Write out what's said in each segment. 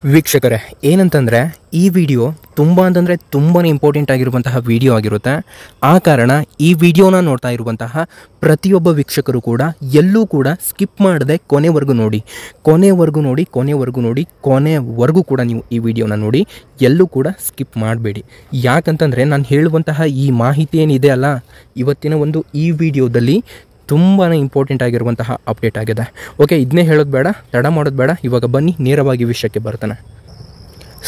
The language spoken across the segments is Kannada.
ವೀಕ್ಷಕರೇ ಏನಂತಂದರೆ ಈ ವಿಡಿಯೋ ತುಂಬ ತುಂಬಾ ಇಂಪಾರ್ಟೆಂಟ್ ಆಗಿರುವಂತಹ ವಿಡಿಯೋ ಆಗಿರುತ್ತೆ. ಆ ಕಾರಣ ಈ ವಿಡಿಯೋನ ನೋಡ್ತಾ ಇರುವಂತಹ ಪ್ರತಿಯೊಬ್ಬ ವೀಕ್ಷಕರು ಕೂಡ ಎಲ್ಲೂ ಕೂಡ ಸ್ಕಿಪ್ ಮಾಡದೆ ಕೊನೆವರೆಗೂ ಕೂಡ ನೀವು ಈ ವಿಡಿಯೋನ ನೋಡಿ, ಎಲ್ಲೂ ಕೂಡ ಸ್ಕಿಪ್ ಮಾಡಬೇಡಿ. ಯಾಕಂತಂದರೆ ನಾನು ಹೇಳುವಂತಹ ಈ ಮಾಹಿತಿ ಏನಿದೆ ಅಲ್ಲ, ಇವತ್ತಿನ ಒಂದು ಈ ವಿಡಿಯೋದಲ್ಲಿ ತುಂಬಾ ಇಂಪಾರ್ಟೆಂಟ್ ಆಗಿರುವಂತಹ ಅಪ್ಡೇಟ್ ಆಗಿದೆ. ಓಕೆ, ಇದನ್ನೇ ಹೇಳೋದು ಬೇಡ, ತಡ ಮಾಡೋದು ಬೇಡ, ಇವಾಗ ಬನ್ನಿ ನೇರವಾಗಿ ವಿಷಯಕ್ಕೆ ಬರ್ತಾನೆ.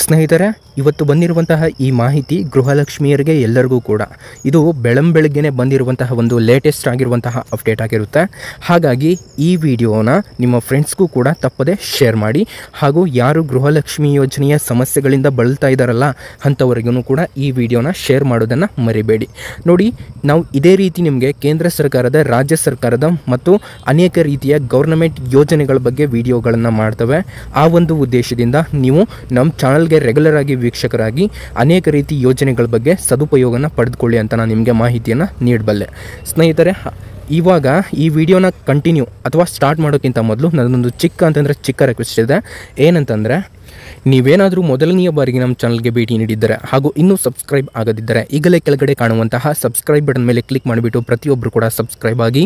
ಸ್ನೇಹಿತರೆ, ಇವತ್ತು ಬಂದಿರುವಂತಹ ಈ ಮಾಹಿತಿ ಗೃಹಲಕ್ಷ್ಮಿಯರಿಗೆ ಎಲ್ಲರಿಗೂ ಕೂಡ ಇದು ಬೆಳಂಬೆಳಗ್ಗೆನೇ ಬಂದಿರುವಂತಹ ಒಂದು ಲೇಟೆಸ್ಟ್ ಆಗಿರುವಂತಹ ಅಪ್ಡೇಟ್ ಆಗಿರುತ್ತೆ. ಹಾಗಾಗಿ ಈ ವಿಡಿಯೋನ ನಿಮ್ಮ ಫ್ರೆಂಡ್ಸ್ಗೂ ಕೂಡ ತಪ್ಪದೆ ಶೇರ್ ಮಾಡಿ. ಹಾಗೂ ಯಾರು ಗೃಹಲಕ್ಷ್ಮಿ ಯೋಜನೆಯ ಸಮಸ್ಯೆಗಳಿಂದ ಬಳಲ್ತಾ ಇದ್ದಾರಲ್ಲ ಅಂಥವರಿಗೂ ಕೂಡ ಈ ವಿಡಿಯೋನ ಶೇರ್ ಮಾಡೋದನ್ನು ಮರಿಬೇಡಿ. ನೋಡಿ, ನಾವು ಇದೇ ರೀತಿ ನಿಮಗೆ ಕೇಂದ್ರ ಸರ್ಕಾರದ, ರಾಜ್ಯ ಸರ್ಕಾರದ ಮತ್ತು ಅನೇಕ ರೀತಿಯ ಗೌರ್ನಮೆಂಟ್ ಯೋಜನೆಗಳ ಬಗ್ಗೆ ವಿಡಿಯೋಗಳನ್ನು ಮಾಡ್ತೇವೆ. ಆ ಒಂದು ಉದ್ದೇಶದಿಂದ ನೀವು ನಮ್ಮ ಚಾನಲ್ಗೆ ರೆಗ್ಯುಲರ್ ಆಗಿ ವೀಕ್ಷಕರಾಗಿ ಅನೇಕ ರೀತಿ ಯೋಜನೆಗಳ ಬಗ್ಗೆ ಸದುಪಯೋಗನ ಪಡೆದುಕೊಳ್ಳಿ ಅಂತ ನಾನು ನಿಮಗೆ ಮಾಹಿತಿಯನ್ನು ನೀಡಬಲ್ಲೆ. ಸ್ನೇಹಿತರೆ, ಇವಾಗ ಈ ವಿಡಿಯೋನ ಕಂಟಿನ್ಯೂ ಅಥವಾ ಸ್ಟಾರ್ಟ್ ಮಾಡೋಕ್ಕಿಂತ ಮೊದಲು ನನ್ನೊಂದು ಚಿಕ್ಕ ರಿಕ್ವೆಸ್ಟ್ ಇದೆ. ಏನಂತಂದರೆ, ನೀವೇನಾದರೂ ಮೊದಲನೆಯ ಬಾರಿಗೆ ನಮ್ಮ ಚಾನಲ್ಗೆ ಭೇಟಿ ನೀಡಿದ್ದರೆ ಹಾಗೂ ಇನ್ನೂ ಸಬ್ಸ್ಕ್ರೈಬ್ ಆಗದಿದ್ದರೆ ಈಗಲೇ ಕೆಳಗಡೆ ಕಾಣುವಂತಹ ಸಬ್ಸ್ಕ್ರೈಬ್ ಬಟನ್ ಮೇಲೆ ಕ್ಲಿಕ್ ಮಾಡಿಬಿಟ್ಟು ಪ್ರತಿಯೊಬ್ಬರು ಕೂಡ ಸಬ್ಸ್ಕ್ರೈಬ್ ಆಗಿ.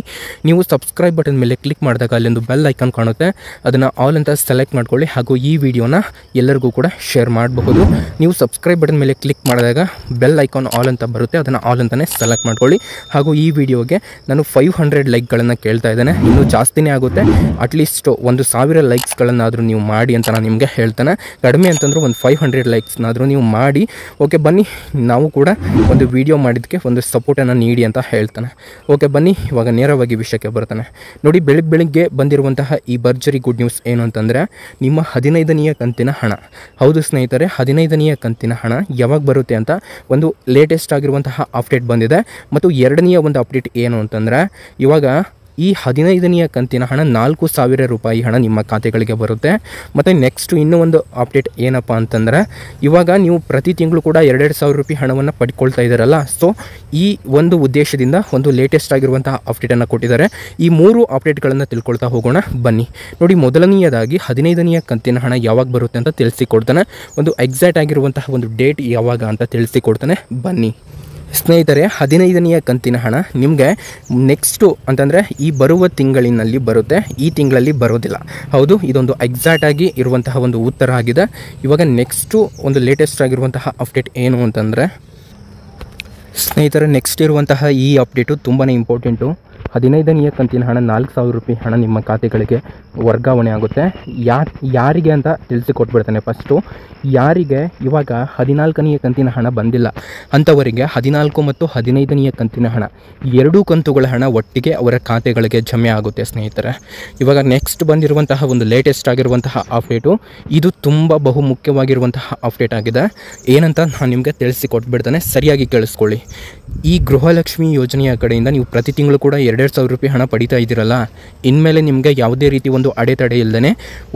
ನೀವು ಸಬ್ಸ್ಕ್ರೈಬ್ ಬಟನ್ ಮೇಲೆ ಕ್ಲಿಕ್ ಮಾಡಿದಾಗ ಅಲ್ಲೊಂದು ಬೆಲ್ ಐಕಾನ್ ಕಾಣುತ್ತೆ, ಅದನ್ನು ಆಲ್ ಅಂತ ಸೆಲೆಕ್ಟ್ ಮಾಡ್ಕೊಳ್ಳಿ. ಹಾಗೂ ಈ ವಿಡಿಯೋನ ಎಲ್ಲರಿಗೂ ಕೂಡ ಶೇರ್ ಮಾಡಬಹುದು. ನೀವು ಸಬ್ಸ್ಕ್ರೈಬ್ ಬಟನ್ ಮೇಲೆ ಕ್ಲಿಕ್ ಮಾಡಿದಾಗ ಬೆಲ್ ಐಕಾನ್ ಆಲ್ ಅಂತ ಬರುತ್ತೆ, ಅದನ್ನು ಆಲ್ ಅಂತಲೇ ಸೆಲೆಕ್ಟ್ ಮಾಡ್ಕೊಳ್ಳಿ. ಹಾಗೂ ಈ ವಿಡಿಯೋಗೆ ನಾನು 500 ಲೈಕ್ಗಳನ್ನು ಕೇಳ್ತಾ ಇದ್ದೇನೆ, ಇನ್ನೂ ಜಾಸ್ತಿನೇ ಆಗುತ್ತೆ. ಅಟ್ಲೀಸ್ಟ್ 1000 ಲೈಕ್ಸ್ಗಳನ್ನಾದರೂ ನೀವು ಮಾಡಿ ಅಂತ ನಾನು ನಿಮಗೆ ಹೇಳ್ತೇನೆ. ಕಡಿಮೆ ಅಂತಂದರೂ ಒಂದು 500 ಲೈಕ್ಸ್ನಾದರೂ ನೀವು ಮಾಡಿ. ಓಕೆ, ಬನ್ನಿ, ನಾವು ಕೂಡ ಒಂದು ವಿಡಿಯೋ ಮಾಡಿದ್ದಕ್ಕೆ ಒಂದು ಸಪೋರ್ಟನ್ನು ನೀಡಿ ಅಂತ ಹೇಳ್ತಾನೆ. ಓಕೆ, ಬನ್ನಿ ಇವಾಗ ನೇರವಾಗಿ ವಿಷಯಕ್ಕೆ ಬರ್ತಾನೆ. ನೋಡಿ, ಬೆಳಿಗ್ಗೆ ಬಂದಿರುವಂತಹ ಈ ಭರ್ಜರಿ ಗುಡ್ ನ್ಯೂಸ್ ಏನು ಅಂತಂದರೆ, ನಿಮ್ಮ 15ನೇ ಕಂತಿನ ಹಣ. ಹೌದು ಸ್ನೇಹಿತರೆ, 15ನೇ ಕಂತಿನ ಹಣ ಯಾವಾಗ ಬರುತ್ತೆ ಅಂತ ಒಂದು ಲೇಟೆಸ್ಟ್ ಆಗಿರುವಂತಹ ಅಪ್ಡೇಟ್ ಬಂದಿದೆ. ಮತ್ತು ಎರಡನೆಯ ಒಂದು ಅಪ್ಡೇಟ್ ಏನು ಅಂತಂದರೆ, ಇವಾಗ ಈ 15ನೇ ಕಂತಿನ ಹಣ 4000 ರೂಪಾಯಿ ಹಣ ನಿಮ್ಮ ಖಾತೆಗಳಿಗೆ ಬರುತ್ತೆ. ಮತ್ತು ನೆಕ್ಸ್ಟ್ ಇನ್ನೂ ಒಂದು ಅಪ್ಡೇಟ್ ಏನಪ್ಪ ಅಂತಂದರೆ, ಇವಾಗ ನೀವು ಪ್ರತಿ ತಿಂಗಳು ಕೂಡ 2000 ರೂಪಾಯಿ ಹಣವನ್ನು ಪಡ್ಕೊಳ್ತಾ ಇದ್ದಾರಲ್ಲ, ಸೊ ಈ ಒಂದು ಉದ್ದೇಶದಿಂದ ಒಂದು ಲೇಟೆಸ್ಟ್ ಆಗಿರುವಂತಹ ಅಪ್ಡೇಟನ್ನು ಕೊಟ್ಟಿದ್ದಾರೆ. ಈ 3 ಅಪ್ಡೇಟ್ಗಳನ್ನು ತಿಳ್ಕೊಳ್ತಾ ಹೋಗೋಣ ಬನ್ನಿ. ನೋಡಿ, ಮೊದಲನೆಯದಾಗಿ 15ನೇ ಕಂತಿನ ಹಣ ಯಾವಾಗ ಬರುತ್ತೆ ಅಂತ ತಿಳಿಸಿಕೊಡ್ತಾನೆ. ಒಂದು ಎಕ್ಸಾಕ್ಟ್ ಆಗಿರುವಂತಹ ಒಂದು ಡೇಟ್ ಯಾವಾಗ ಅಂತ ತಿಳಿಸಿಕೊಡ್ತಾನೆ, ಬನ್ನಿ. ಸ್ನೇಹಿತರೆ, 15ನೇ ಕಂತಿನ ಹಣ ನಿಮಗೆ ನೆಕ್ಸ್ಟು ಅಂತಂದರೆ ಈ ಬರುವ ತಿಂಗಳಿನಲ್ಲಿ ಬರುತ್ತೆ, ಈ ತಿಂಗಳಲ್ಲಿ ಬರೋದಿಲ್ಲ. ಹೌದು, ಇದೊಂದು ಎಕ್ಸಾಕ್ಟ್ ಆಗಿ ಇರುವಂತಹ ಒಂದು ಉತ್ತರ ಆಗಿದೆ. ಇವಾಗ ನೆಕ್ಸ್ಟು ಒಂದು ಲೇಟೆಸ್ಟ್ ಆಗಿರುವಂತಹ ಅಪ್ಡೇಟ್ ಏನು ಅಂತಂದರೆ, ಸ್ನೇಹಿತರೆ, ನೆಕ್ಸ್ಟ್ ಇರುವಂತಹ ಈ ಅಪ್ಡೇಟು ತುಂಬಾ ಇಂಪಾರ್ಟೆಂಟು. 15ನೇ ಕಂತಿನ ಹಣ 4000 ರೂಪಾಯಿ ಹಣ ನಿಮ್ಮ ಖಾತೆಗಳಿಗೆ ವರ್ಗಾವಣೆ ಆಗುತ್ತೆ. ಯಾರಿಗೆ ಅಂತ ತಿಳಿಸಿಕೊಟ್ಬಿಡ್ತಾನೆ. ಫಸ್ಟು ಯಾರಿಗೆ ಇವಾಗ 14ನೇ ಕಂತಿನ ಹಣ ಬಂದಿಲ್ಲ ಅಂಥವರಿಗೆ 14 ಮತ್ತು 15ನೇ ಕಂತಿನ ಹಣ, 2 ಕಂತುಗಳ ಹಣ ಒಟ್ಟಿಗೆ ಅವರ ಖಾತೆಗಳಿಗೆ ಜಮೆ ಆಗುತ್ತೆ ಸ್ನೇಹಿತರೆ. ಇವಾಗ ನೆಕ್ಸ್ಟ್ ಬಂದಿರುವಂತಹ ಒಂದು ಲೇಟೆಸ್ಟ್ ಆಗಿರುವಂತಹ ಅಪ್ಡೇಟು, ಇದು ತುಂಬ ಬಹುಮುಖ್ಯವಾಗಿರುವಂತಹ ಅಪ್ಡೇಟ್ ಆಗಿದೆ. ಏನಂತ ನಾನು ನಿಮಗೆ ತಿಳಿಸಿಕೊಟ್ಬಿಡ್ತಾನೆ, ಸರಿಯಾಗಿ ಕೇಳಿಸ್ಕೊಳ್ಳಿ. ಈ ಗೃಹಲಕ್ಷ್ಮಿ ಯೋಜನೆಯ ಕಡೆಯಿಂದ ನೀವು ಪ್ರತಿ ತಿಂಗಳು ಕೂಡ 2000 ರೂಪಾಯಿ ಹಣ ಪಡಿತಾ ಇದ್ದೀರಲ್ಲ, ಇನ್ಮೇಲೆ ನಿಮಗೆ ಯಾವುದೇ ರೀತಿ ಒಂದು ಅಡೆತಡೆ ಇಲ್ಲದೇ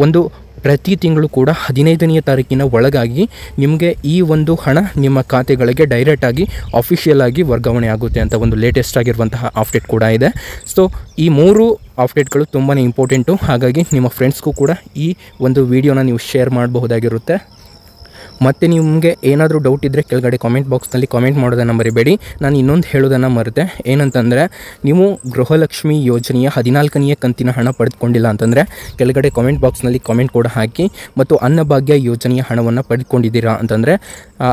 ಒಂದು ಪ್ರತಿ ತಿಂಗಳು ಕೂಡ 15ನೇ ತಾರೀಕಿನ ಒಳಗಾಗಿ ನಿಮಗೆ ಈ ಒಂದು ಹಣ ನಿಮ್ಮ ಖಾತೆಗಳಿಗೆ ಡೈರೆಕ್ಟಾಗಿ ಅಫಿಷಿಯಲ್ ಆಗಿ ವರ್ಗಾವಣೆ ಆಗುತ್ತೆ ಅಂತ ಒಂದು ಲೇಟೆಸ್ಟ್ ಆಗಿರುವಂತಹ ಅಪ್ಡೇಟ್ ಕೂಡ ಇದೆ. ಸೊ ಈ 3 ಅಪ್ಡೇಟ್ಗಳು ತುಂಬಾ ಇಂಪಾರ್ಟೆಂಟು. ಹಾಗಾಗಿ ನಿಮ್ಮ ಫ್ರೆಂಡ್ಸ್ಗೂ ಕೂಡ ಈ ಒಂದು ವಿಡಿಯೋನ ನೀವು ಶೇರ್ ಮಾಡಬಹುದಾಗಿರುತ್ತೆ. ಮತ್ತು ನಿಮಗೆ ಏನಾದರೂ ಡೌಟ್ ಇದ್ದರೆ ಕೆಳಗಡೆ ಕಾಮೆಂಟ್ ಬಾಕ್ಸ್ನಲ್ಲಿ ಕಾಮೆಂಟ್ ಮಾಡೋದನ್ನು ಮರಿಬೇಡಿ. ನಾನು ಇನ್ನೊಂದು ಹೇಳೋದನ್ನು ಮರೆತೆ, ಏನಂತಂದರೆ, ನೀವು ಗೃಹಲಕ್ಷ್ಮಿ ಯೋಜನೆಯ 14ನೇ ಕಂತಿನ ಹಣ ಪಡೆದುಕೊಂಡಿಲ್ಲ ಅಂತಂದರೆ ಕೆಳಗಡೆ ಕಾಮೆಂಟ್ ಬಾಕ್ಸ್ನಲ್ಲಿ ಕಾಮೆಂಟ್ ಕೂಡ ಹಾಕಿ. ಮತ್ತು ಅನ್ನಭಾಗ್ಯ ಯೋಜನೆಯ ಹಣವನ್ನು ಪಡೆದುಕೊಂಡಿದ್ದೀರಾ ಅಂತಂದರೆ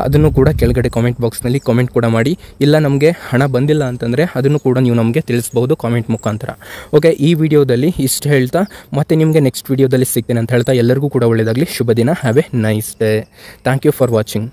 ಅದನ್ನು ಕೂಡ ಕೆಳಗಡೆ ಕಾಮೆಂಟ್ ಬಾಕ್ಸ್ನಲ್ಲಿ ಕಾಮೆಂಟ್ ಕೂಡ ಮಾಡಿ. ಇಲ್ಲ ನಮಗೆ ಹಣ ಬಂದಿಲ್ಲ ಅಂತಂದರೆ ಅದನ್ನು ಕೂಡ ನೀವು ನಮಗೆ ತಿಳಿಸ್ಬೋದು ಕಾಮೆಂಟ್ ಮುಖಾಂತರ. ಓಕೆ, ಈ ವಿಡಿಯೋದಲ್ಲಿ ಇಷ್ಟು ಹೇಳ್ತಾ ಮತ್ತೆ ನಿಮಗೆ ನೆಕ್ಸ್ಟ್ ವಿಡಿಯೋದಲ್ಲಿ ಸಿಗ್ತೇನೆ ಅಂತ ಹೇಳ್ತಾ ಎಲ್ಲರಿಗೂ ಕೂಡ ಒಳ್ಳೆಯದಾಗಲಿ. ಶುಭ ದಿನ. Have A nice day. Thank you for watching.